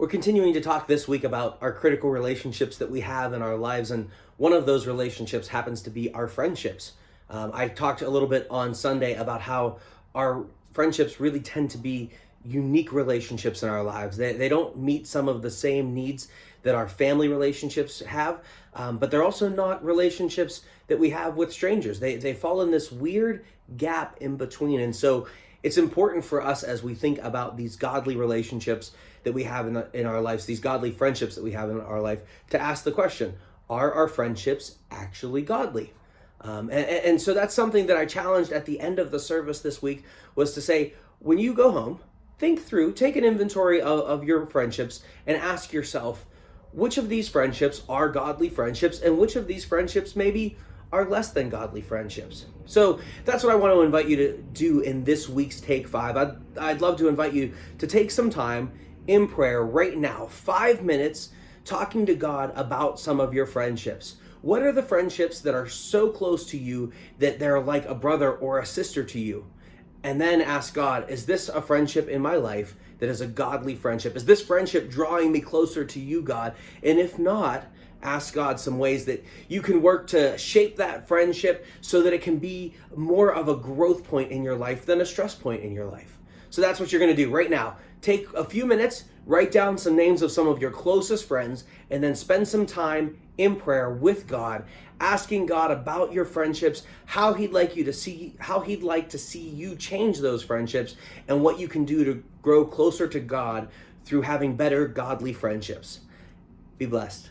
We're continuing to talk this week about our critical relationships that we have in our lives, and one of those relationships happens to be our friendships. I talked a little bit on Sunday about how our friendships really tend to be unique relationships in our lives. They don't meet some of the same needs that our family relationships have, but they're also not relationships that we have with strangers. They fall in this weird gap in between. And so it's important for us as we think about these godly relationships that we have in our lives, these godly friendships that we have in our life, to ask the question, are our friendships actually godly? And so that's something that I challenged at the end of the service this week, was to say, when you go home, think through, take an inventory of your friendships and ask yourself, which of these friendships are godly friendships and which of these friendships maybe are less than godly friendships. So that's what I want to invite you to do in this week's Take 5. I'd love to invite you to take some time in prayer right now, 5 minutes, talking to God about some of your friendships. What are the friendships that are so close to you that they're like a brother or a sister to you? And then ask God, is this a friendship in my life that is a godly friendship? Is this friendship drawing me closer to you, God? And if not, ask God some ways that you can work to shape that friendship so that it can be more of a growth point in your life than a stress point in your life. So that's what you're going to do right now. Take a few minutes, write down some names of some of your closest friends, and then spend some time in prayer with God, asking God about your friendships, how he'd like to see you change those friendships, and what you can do to grow closer to God through having better godly friendships. Be blessed.